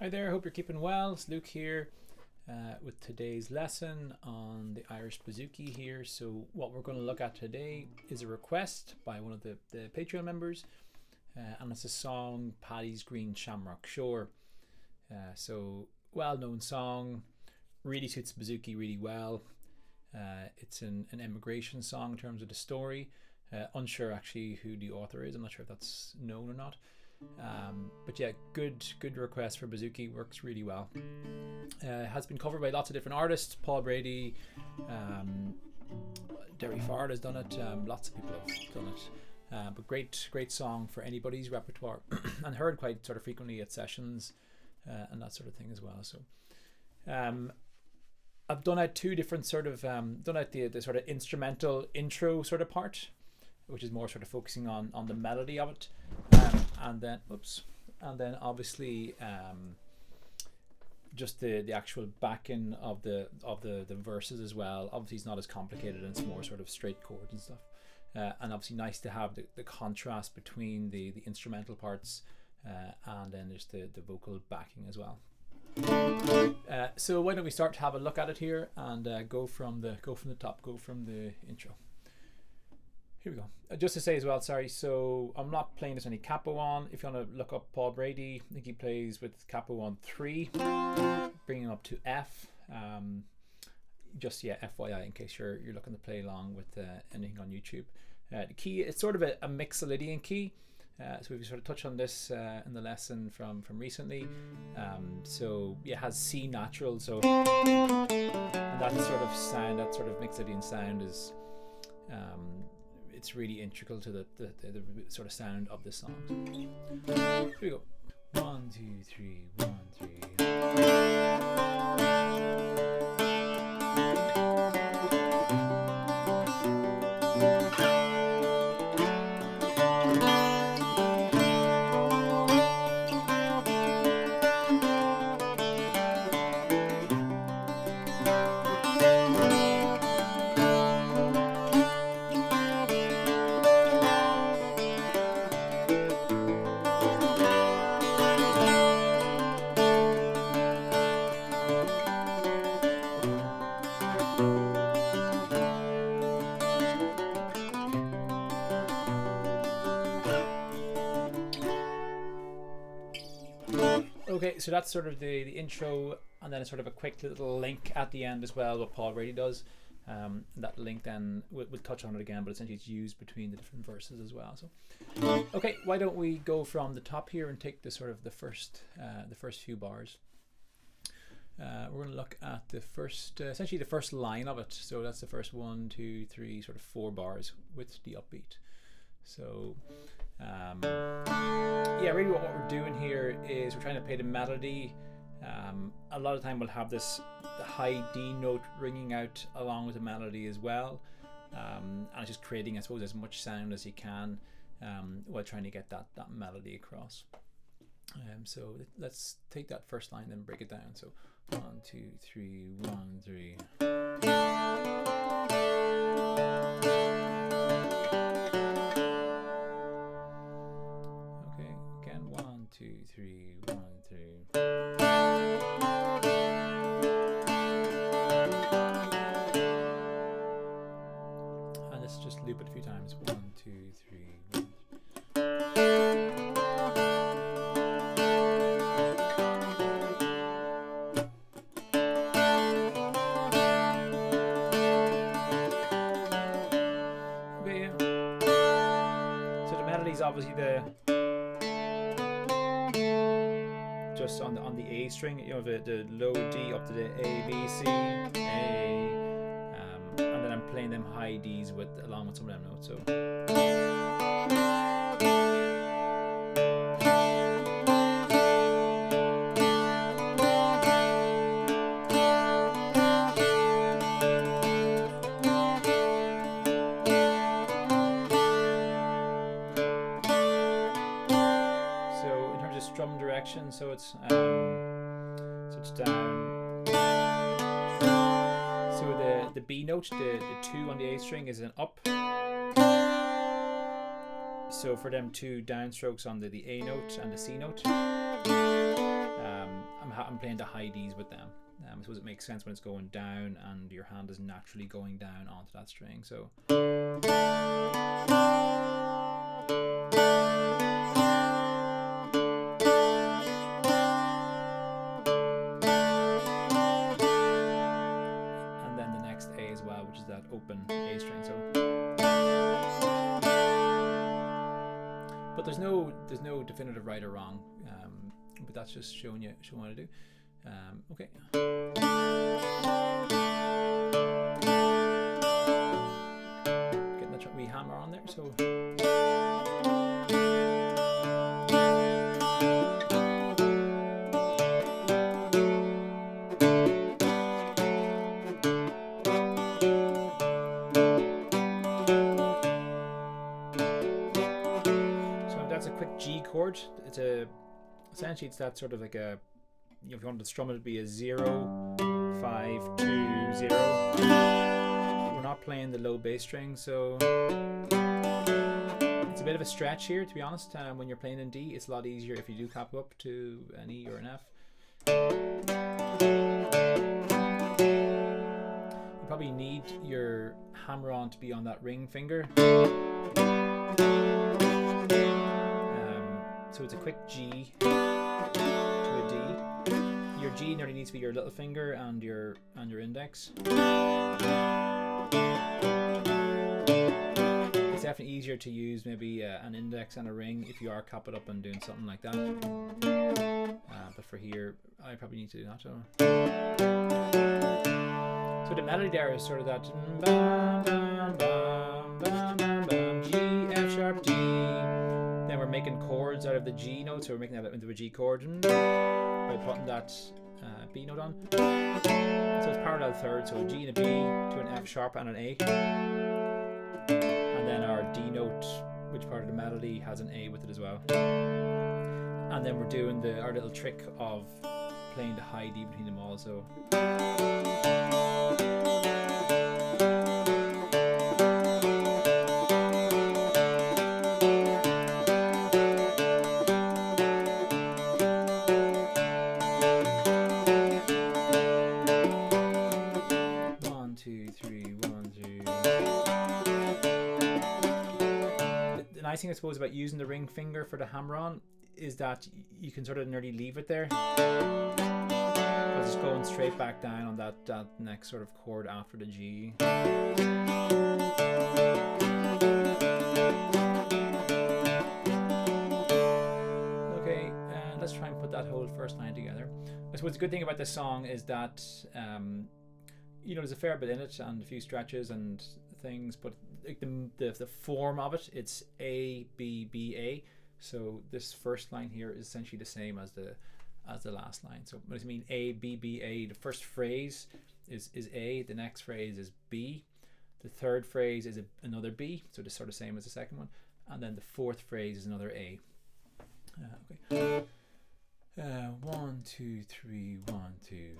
Hi there, hope you're keeping well. It's Luke here with today's lesson on the Irish Bouzouki here. So what we're going to look at today is a request by one of the Patreon members, and it's a song, Paddy's Green Shamrock Shore. So well-known song, really suits Bouzouki really well. It's an immigration song in terms of the story. Unsure actually who the author is. I'm not sure if that's known or not. But yeah, good request for Bouzouki, works really well. Has been covered by lots of different artists. Paul Brady, Derry Fard has done it. Lots of people have done it. But great song for anybody's repertoire, and heard quite sort of frequently at sessions and that sort of thing as well. So I've done out two different sort of done out the sort of instrumental intro sort of part, which is more sort of focusing on the melody of it, and then obviously just the actual backing of the verses as well. Obviously it's not as complicated, and it's more sort of straight chords and stuff, and obviously nice to have the contrast between the instrumental parts and then there's the vocal backing as well. So why don't we start to have a look at it here and go from the top, go from the intro. Here we go. Just to say as well, sorry, so I'm not playing this any capo on. If you want to look up Paul Brady, I think he plays with capo on 3, bringing up to F. Just FYI, in case you're looking to play along with anything on YouTube. The key, it's sort of a Mixolydian key. So we sort of touched on this in the lesson from recently. So it has C natural, so and that sort of sound, that sort of Mixolydian sound is it's really integral to the sort of sound of this song. Here we go. 1, 2, 3, 1, 3. Okay, so that's sort of the intro, and then it's sort of a quick little link at the end as well, what Paul Brady does. That link then, we'll touch on it again, but essentially it's used between the different verses as well. So, okay, why don't we go from the top here and take the sort of the first few bars. We're going to look at the first, essentially the first line of it. So that's the first 1, 2, 3, sort of 4 bars with the upbeat. So yeah, really what we're doing here is we're trying to play the melody. A lot of time we'll have the high D note ringing out along with the melody as well, and it's just creating, I suppose, as much sound as you can while trying to get that melody across. So let's take that first line and break it down. So 1, 2, 3, 1, 3. Okay, again, 1, 2, 3, 1, 3. And let's just loop it a few times. 1, 2, 3, 1. Obviously just on the A string, you know, the low D up to the A, B, C, A, and then I'm playing them high Ds along with some of them notes. So drum direction, so it's down. So the B note, the 2 on the A string is an up. So for them 2 downstrokes on the A note and the C note, I'm playing the high Ds with them. I suppose it makes sense when it's going down and your hand is naturally going down onto that string. So and then the next A as well, which is that open A string. So but there's no definitive right or wrong, but that's just showing what to do. Okay. Getting that wee hammer on there. So that's a quick G chord. Essentially it's that sort of like a, if you wanted to strum it, it'd be a 0, 5, 2, 0. We're not playing the low bass string, so it's a bit of a stretch here, to be honest. When you're playing in D, it's a lot easier if you do cap up to an E or an F. You probably need your hammer on to be on that ring finger. So it's a quick G to a D. Your G nearly needs to be your little finger and your index. It's definitely easier to use maybe an index and a ring if you are capping up and doing something like that. But for here, I probably need to do that. So the melody there is sort of that bam, bam, bam, bam, bam, bam, G, F sharp, D. Then we're making chords out of the G note, so we're making that into a G chord by putting that B note on. So it's parallel third, so a G and a B to an F sharp and an A. And then our D note, which part of the melody has an A with it as well. And then we're doing our little trick of playing the high D between them all. So nice thing I suppose about using the ring finger for the hammer on is that you can sort of nearly leave it there, because it's going straight back down on that next sort of chord after the G. Okay, let's try and put that whole first line together. I suppose the good thing about this song is that there's a fair bit in it and a few stretches and things, but like the form of it, it's A B B A. So this first line here is essentially the same as the last line. So what does it mean? A B B A. The first phrase is A. The next phrase is B. The third phrase is another B. So it's sort of same as the second one. And then the fourth phrase is another A. Okay. 1 2 3 1 2.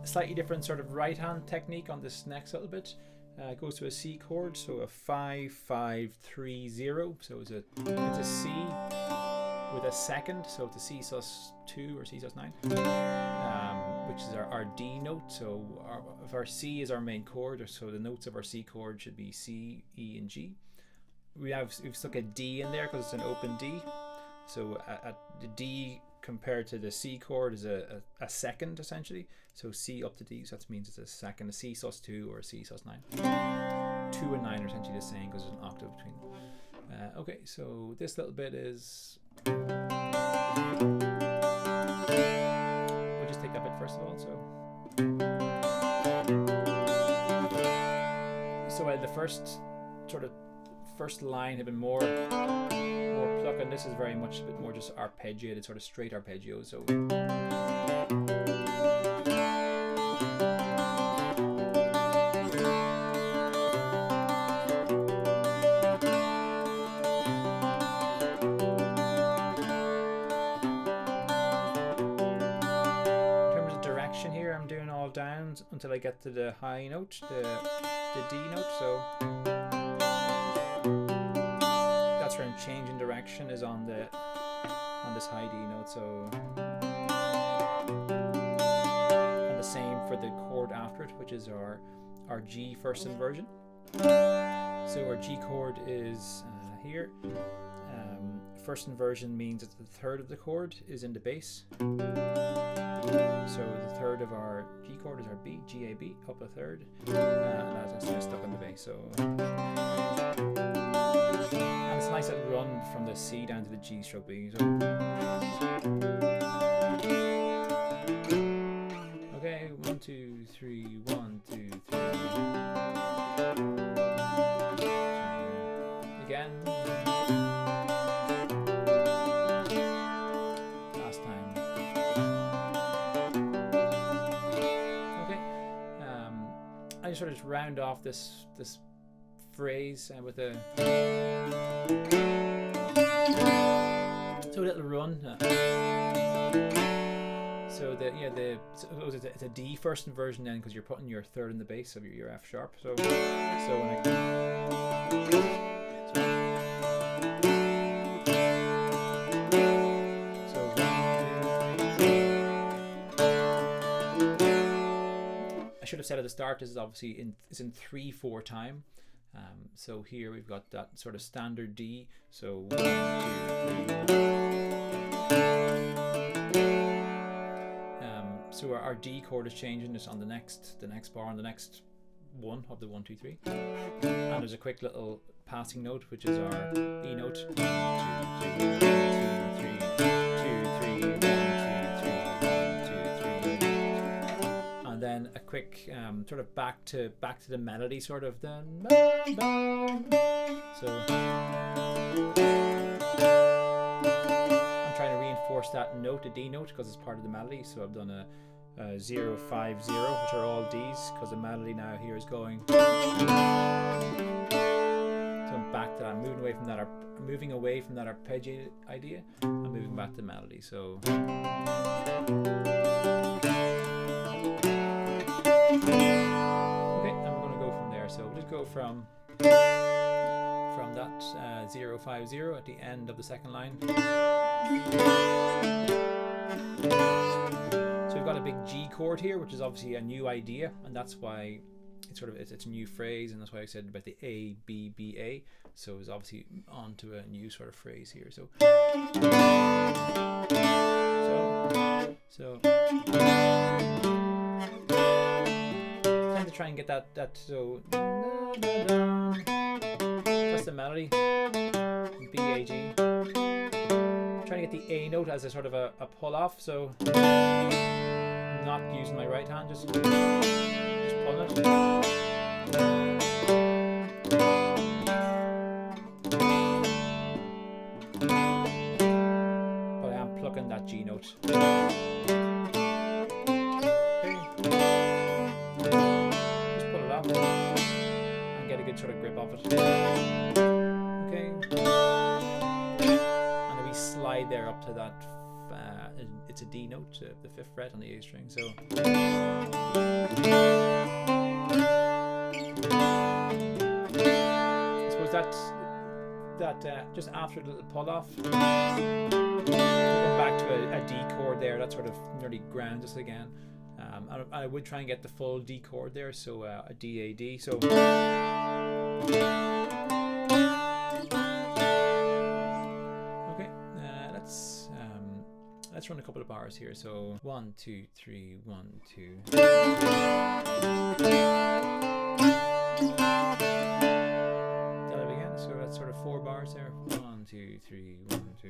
Slightly different sort of right hand technique on this next little bit. It goes to a C chord, so a 5 5 3 0. So it's a C with a second, so it's a C sus2 or C sus9, which is our D note. So if our C is our main chord, so the notes of our C chord should be C, E, and G. We've stuck a D in there because it's an open D. So the D compared to the C chord is a second essentially. So C up to D, so that means it's a second, a C sus2 or a C sus9. 2 and 9 are essentially the same because there's an octave between them. Okay, so this little bit is... We'll just take that bit first of all. So the first line had been more pluck, and this is very much a bit more just arpeggiated, sort of straight arpeggio. So down until I get to the high note, the D note. So that's where I'm changing direction, is on this high D note. So, and the same for the chord after it, which is our G first inversion. So our G chord is here. First inversion means that the third of the chord is in the bass. So the third of our G chord is our B, G, A, B, up a third, and that's stuck in the bass. So, and it's a nice little run from the C down to the G stroke B. So, okay, 1, 2, 3, 1, 2, 3. Again. I just sort of round off this phrase with a little run. So it's a D first inversion then, because you're putting your third in the bass of your F sharp. So when I should have said at the start, this is obviously in 3/4 time. So here we've got that sort of standard D. So 1, 2, 3. So our D chord is changing just on the next bar, on the next one of the 1, 2, 3. And there's a quick little passing note, which is our E note. 1, 2, 3, 1, 2, 3, 2, 3, 1, 2, 3, 1, 2, 3. And then a quick sort of back to the melody, sort of. So I'm trying to reinforce that note, the D note, because it's part of the melody. So I've done a 0, 5, 0, which are all Ds, because the melody now here is going. So I'm back to that. I'm moving away from that arpeggio idea. I'm moving back to the melody. So. Okay, and we're going to go from there. So we'll just go from that 0, 5, 0 at the end of the second line. So we've got a big G chord here, which is obviously a new idea, and that's why it's a new phrase, and that's why I said about the A, B, B, A. So it's obviously onto a new sort of phrase here. So try and get that so that's the melody, B, A, G. Trying to get the A note as a sort of a pull off, so I'm not using my right hand, just pulling it. But I am plucking that G note. And get a good sort of grip of it. Okay. And then we slide there up to that. It's a D note, the 5th fret on the A string. So. I suppose that just after the little pull off, going back to a D chord there. That sort of nearly grounds us again. I would try and get the full D chord there, so a D, A, D. So okay, let's run a couple of bars here. So 1, 2, 3, 1, 2. That again. So that's sort of 4 bars there. 1, 2, 3, 1, 2.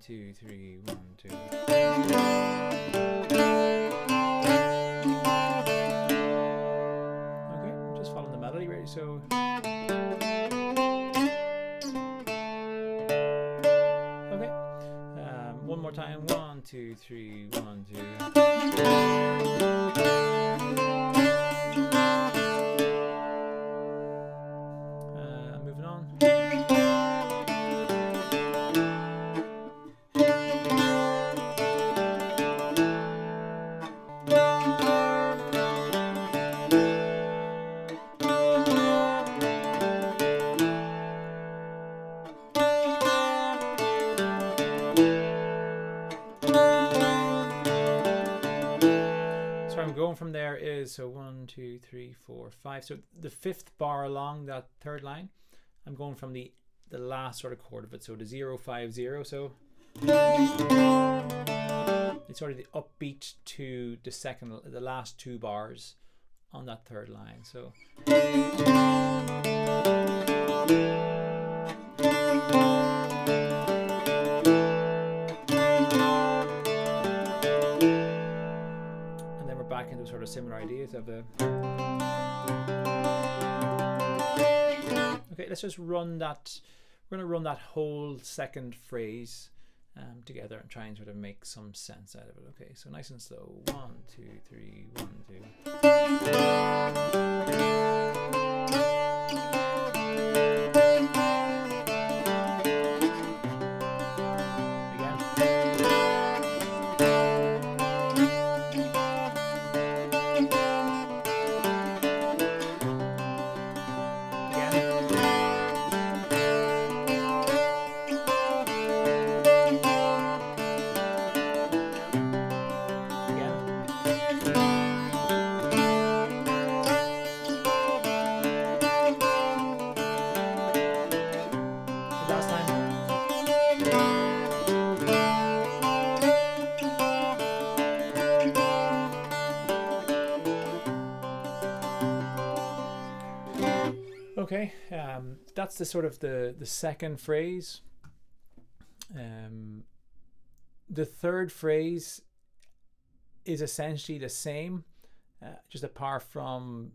2, 3, 1, 2. Okay, just following the melody, ready? So. Okay, one more time. 1, 2, 3, 1, 2. Moving on. So 1, 2, 3, 4, 5. So the 5th bar along that 3rd line, I'm going from the last sort of chord of it. So the 0, 5, 0. So it's sort of the upbeat to the last 2 bars on that 3rd line. So and then we're back into sort of similar ideas of the. Okay, let's just run that. We're going to run that whole 2nd phrase together and try and sort of make some sense out of it. Okay, so nice and slow. 1, 2, 3, 1, Okay, that's the sort of the 2nd phrase. The 3rd phrase is essentially the same, just apart from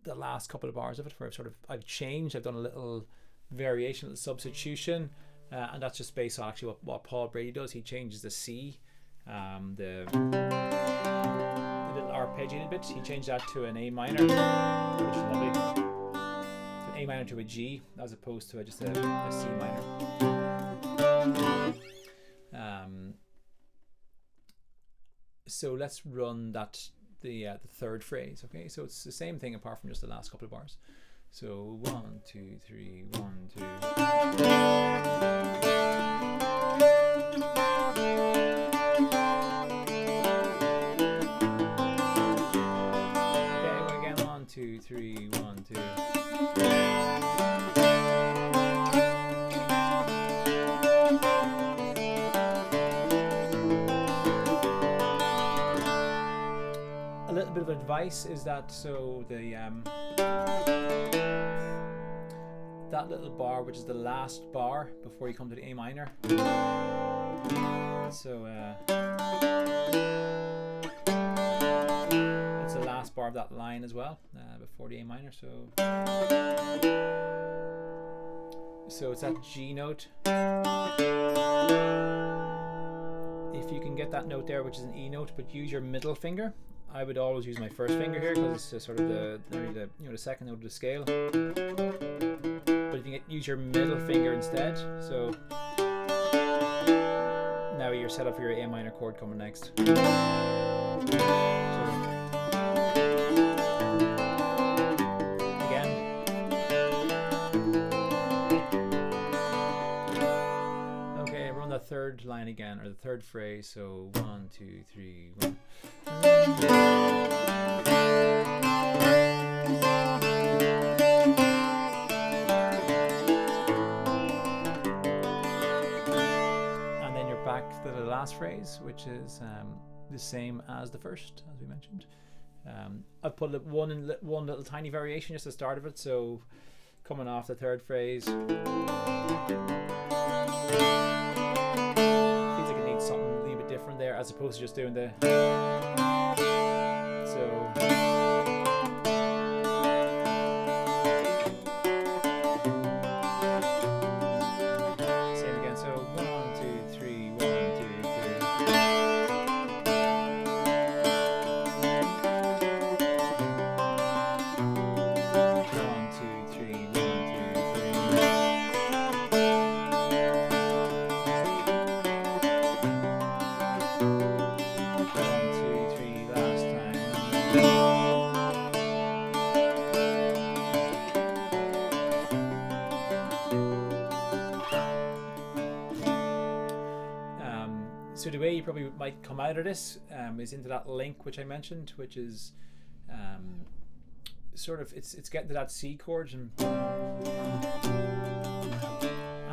the last couple of bars of it, where I've changed. I've done a little variation, a little substitution, and that's just based on actually what Paul Brady does. He changes the C, the little arpeggiated bit. He changed that to an A minor, which is lovely. A minor to a G as opposed to just a C minor. So let's run that the 3rd phrase. Okay, so it's the same thing apart from just the last couple of bars. So 1, 2, 3, 1, 2. Okay, again 1, 2, 3, 1, 2. A little bit of advice is that that little bar, which is the last bar before you come to the A minor. So it's the last bar of that line as well, before the A minor. So it's that G note. If you can get that note there, which is an E note, but use your middle finger. I would always use my 1st finger here because it's sort of the 2nd note of the scale. But if you use your middle finger instead, so now you're set up for your A minor chord coming next. The 3rd line again, or the 3rd phrase. So 1, 2, 3, 1. And then you're back to the last phrase, which is the same as the 1st, as we mentioned. I've put one little tiny variation just at the start of it. So coming off the 3rd phrase. Something a little bit different there, as opposed to just doing the same again. So 1, 2, 3, 1, 2, 3. 1, 2, 3, 1, 2, 3. So the way you probably might come out of this is into that link which I mentioned, which is sort of it's getting to that C chord and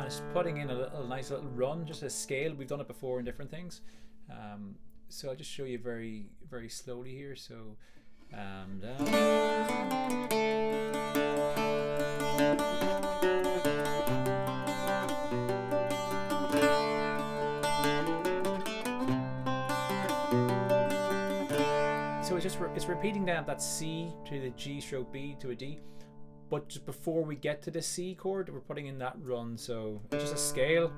it's putting in a nice little run, just a scale. We've done it before in different things, so I'll just show you very very slowly here. So so it's repeating that C to the G stroke B to a D, but just before we get to the C chord, we're putting in that run. So it's just a scale.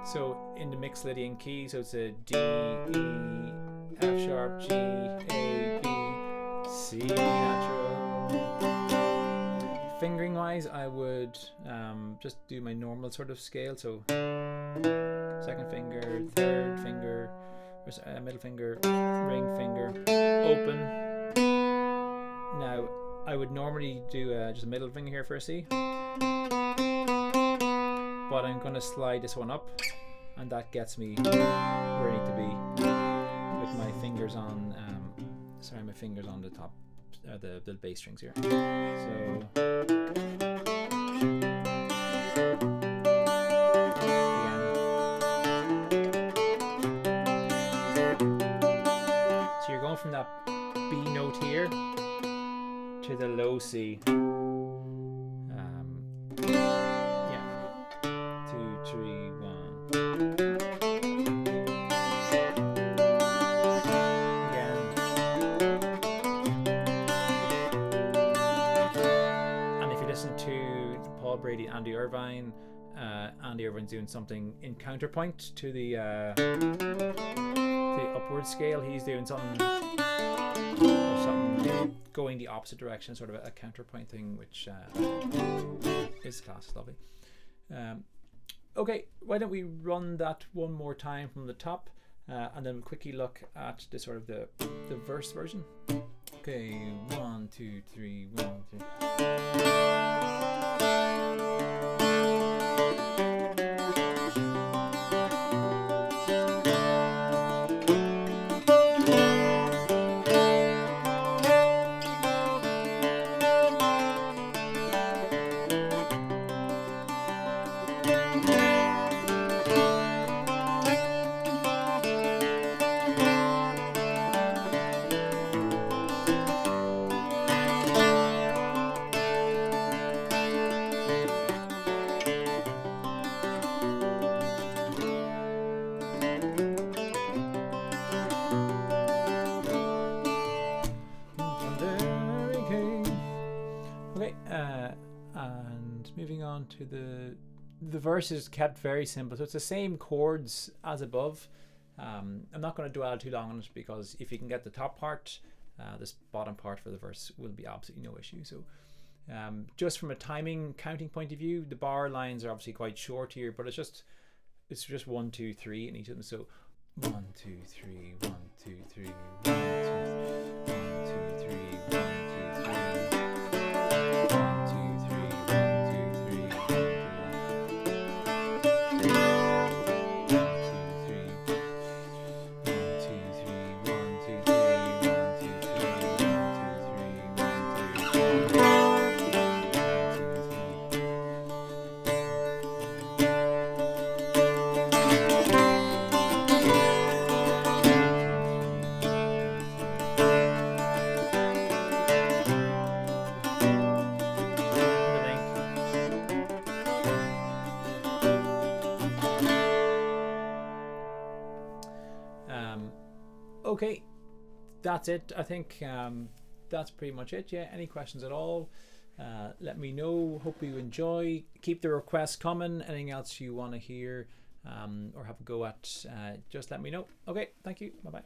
So in the mixed Lydian key, so it's a D, E, F sharp, G, A, B, C natural. Fingering wise, I would just do my normal sort of scale. So second finger, third finger, middle finger, ring finger, open. Now I would normally do just a middle finger here for a C, but I'm going to slide this one up, and that gets me where I need to be with my fingers on my fingers on the top, the bass strings here. So you're going from that B note here to the low C. Yeah, 2, 3, 1. Again. And if you listen to Paul Brady, Andy Irvine's doing something in counterpoint to the upward scale. He's doing something going the opposite direction, sort of a counterpoint thing, which is class. It's lovely. Okay, why don't we run that one more time from the top, and then we'll quickly look at the sort of the verse version. Okay, 1, 2, 3, 1, and moving on to the verse is kept very simple, so it's the same chords as above. I'm not going to dwell too long on it, because if you can get the top part, this bottom part for the verse will be absolutely no issue. So just from a timing counting point of view, the bar lines are obviously quite short here, but it's just 1, 2, 3 in each of them. So 1, 2, 3, 1, 2, 3, 1, 2, 3, 1, 2, 3, 1, 2, 3. Okay, that's it. I think that's pretty much it. Yeah, any questions at all, let me know. Hope you enjoy. Keep the requests coming. Anything else you want to hear or have a go at, just let me know. Okay, thank you. Bye bye.